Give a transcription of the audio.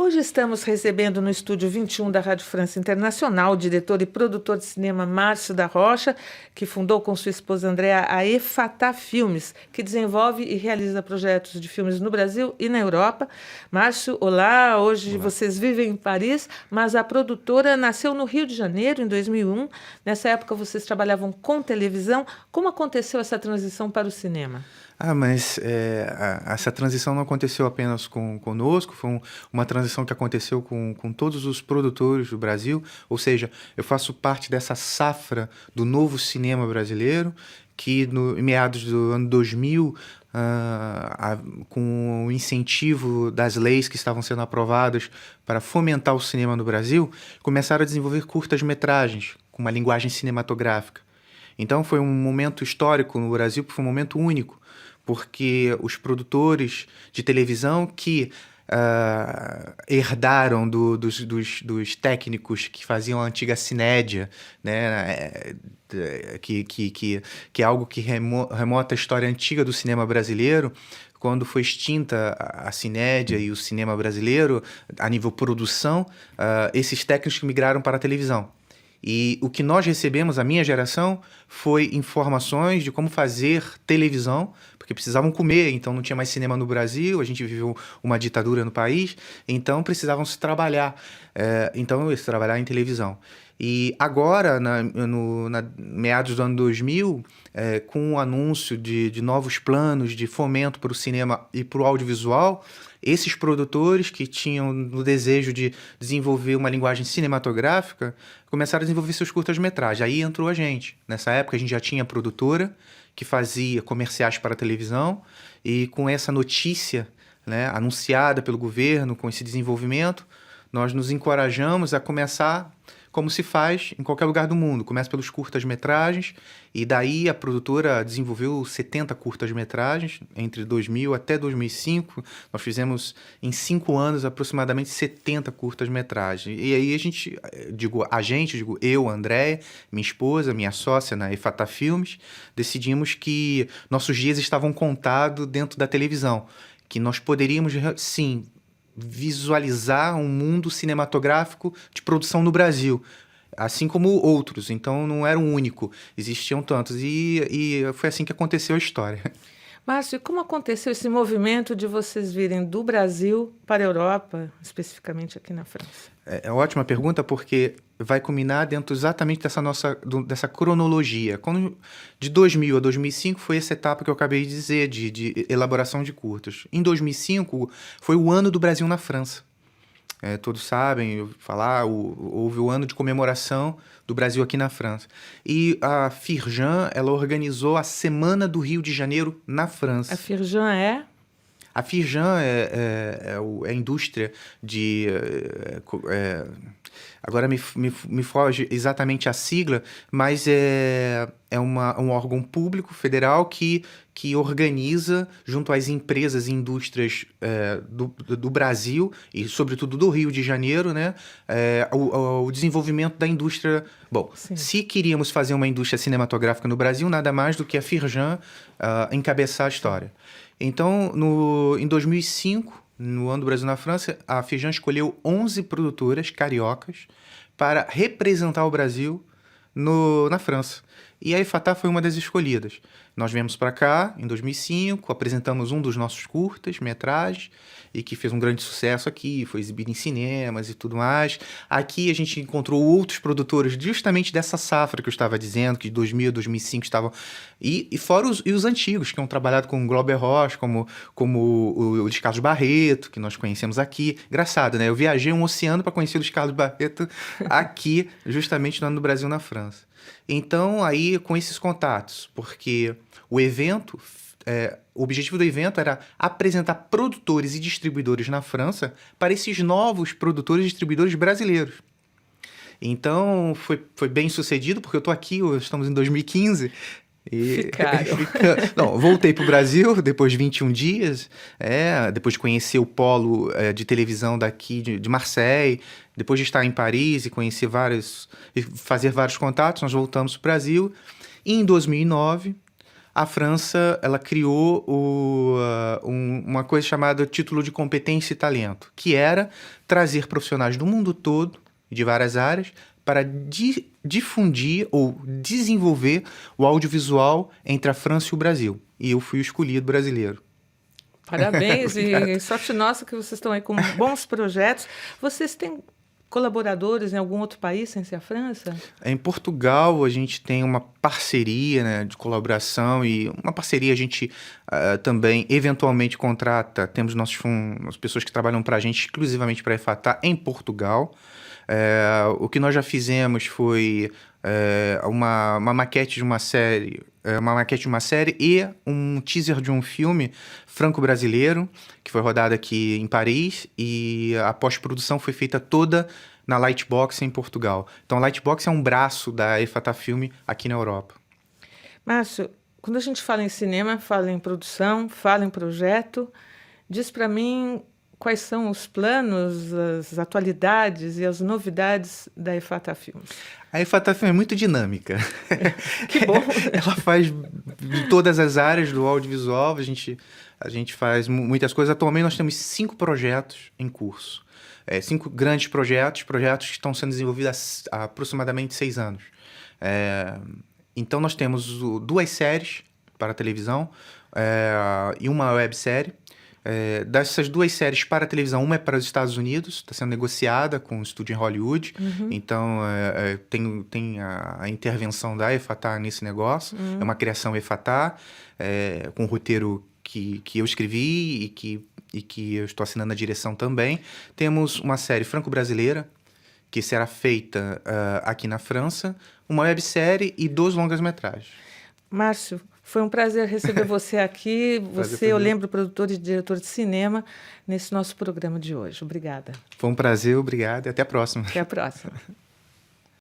Hoje estamos recebendo no estúdio 21 da Rádio França Internacional o diretor e produtor de cinema Márcio da Rocha, que fundou com sua esposa Andréa a Efatá Filmes, que desenvolve e realiza projetos de filmes no Brasil e na Europa. Márcio, olá, hoje Olá. vocês vivem em Paris, mas a produtora nasceu no Rio de Janeiro, em 2001. Nessa época vocês trabalhavam com televisão. Como aconteceu essa transição para o cinema? Mas essa transição não aconteceu apenas conosco, foi uma transição que aconteceu com todos os produtores do Brasil, ou seja, eu faço parte dessa safra do novo cinema brasileiro, que em meados do ano 2000, com o incentivo das leis que estavam sendo aprovadas para fomentar o cinema no Brasil, começaram a desenvolver curtas-metragens com uma linguagem cinematográfica. Então foi um momento histórico no Brasil, foi um momento único, porque os produtores de televisão que herdaram dos técnicos que faziam a antiga Cinédia, né, que é algo que remota a história antiga do cinema brasileiro. Quando foi extinta a Cinédia e o cinema brasileiro, a nível produção, esses técnicos migraram para a televisão. E o que nós recebemos, a minha geração, foi informações de como fazer televisão, porque precisavam comer, então não tinha mais cinema no Brasil, a gente viveu uma ditadura no país, então precisavam se trabalhar, trabalhar em televisão. E agora, meados do ano 2000, com o anúncio de novos planos de fomento para o cinema e para o audiovisual, esses produtores que tinham o desejo de desenvolver uma linguagem cinematográfica começaram a desenvolver seus curtas-metragens. Aí entrou a gente. Nessa época a gente já tinha produtora que fazia comerciais para a televisão, e com essa notícia, né, anunciada pelo governo, com esse desenvolvimento, nós nos encorajamos a começar como se faz em qualquer lugar do mundo. Começa pelos curtas-metragens, e daí a produtora desenvolveu 70 curtas-metragens entre 2000 até 2005. Nós fizemos em 5 anos aproximadamente 70 curtas-metragens. E aí digo eu, Andréia, minha esposa, minha sócia na Efatá Filmes, decidimos que nossos dias estavam contados dentro da televisão, que nós poderíamos, sim, visualizar um mundo cinematográfico de produção no Brasil, assim como outros. Então não era um único, existiam tantos, e foi assim que aconteceu a história. Márcio, e como aconteceu esse movimento de vocês virem do Brasil para a Europa, especificamente aqui na França? É uma ótima pergunta, porque vai culminar dentro exatamente dessa cronologia. De 2000 a 2005 foi essa etapa que eu acabei de dizer, de elaboração de curtas. Em 2005 foi o ano do Brasil na França. Todos sabem falar, houve o ano de comemoração do Brasil aqui na França. E a Firjan, ela organizou a Semana do Rio de Janeiro na França. A Firjan é? A Firjan é a indústria de... agora me foge exatamente a sigla, mas é um órgão público federal que organiza, junto às empresas e indústrias do Brasil, e sobretudo do Rio de Janeiro, né, o desenvolvimento da indústria. Bom, Sim. Se queríamos fazer uma indústria cinematográfica no Brasil, nada mais do que a Firjan encabeçar a história. Então, em 2005, no ano do Brasil na França, a Firjan escolheu 11 produtoras cariocas para representar o Brasil na França. E a Efatá foi uma das escolhidas. Nós viemos para cá em 2005, apresentamos um dos nossos curtas-metragens, e que fez um grande sucesso aqui, foi exibido em cinemas e tudo mais. Aqui a gente encontrou outros produtores justamente dessa safra que eu estava dizendo, que de 2000 a 2005 estavam... E fora os antigos, que tinham trabalhado com o Glauber Rocha, como o Luiz Carlos Barreto, que nós conhecemos aqui. Engraçado, né? Eu viajei um oceano para conhecer o Luiz Carlos Barreto aqui, justamente no ano do Brasil na França. Então, aí, com esses contatos, porque o evento... o objetivo do evento era apresentar produtores e distribuidores na França para esses novos produtores e distribuidores brasileiros. Então, foi bem sucedido, porque eu estou aqui, estamos em 2015... Ficaram. Voltei para o Brasil depois de 21 dias, depois de conhecer o polo de televisão daqui de Marseille, depois de estar em Paris e fazer vários contatos, nós voltamos para o Brasil. E em 2009, a França ela criou uma coisa chamada Título de Competência e Talento, que era trazer profissionais do mundo todo, de várias áreas, para difundir ou desenvolver o audiovisual entre a França e o Brasil. E eu fui o escolhido brasileiro. Parabéns e sorte nossa que vocês estão aí com bons projetos. Vocês têm colaboradores em algum outro país sem ser a França? Em Portugal, a gente tem uma parceria, né, de colaboração e uma parceria a gente também eventualmente contrata. Temos as pessoas que trabalham para a gente exclusivamente para a EFATÁ em Portugal. O que nós já fizemos foi uma maquete de uma série, e um teaser de um filme franco-brasileiro que foi rodado aqui em Paris e a pós-produção foi feita toda na Lightbox em Portugal. Então, a Lightbox é um braço da EFATÁ Filme aqui na Europa. Márcio, quando a gente fala em cinema, fala em produção, fala em projeto, diz para mim quais são os planos, as atualidades e as novidades da EFATÁ Filmes. A EFATÁ Filme é muito dinâmica. Que bom! Ela faz de todas as áreas do audiovisual, a gente faz muitas coisas. Atualmente nós temos 5 projetos em curso. 5 grandes projetos que estão sendo desenvolvidos há aproximadamente 6 anos. Então nós temos 2 séries para televisão e uma websérie. Dessas 2 séries para a televisão, uma é para os Estados Unidos, está sendo negociada com um estúdio em Hollywood, então tem a intervenção da EFATÁ nesse negócio, é uma criação EFATÁ, com um roteiro que eu escrevi e que eu estou assinando a direção também. Temos uma série franco-brasileira, que será feita aqui na França, uma websérie e 2 longas-metragens. Márcio, foi um prazer receber você aqui. Você, eu lembro, produtor e diretor de cinema, nesse nosso programa de hoje. Obrigada. Foi um prazer, obrigado e até a próxima. Até a próxima.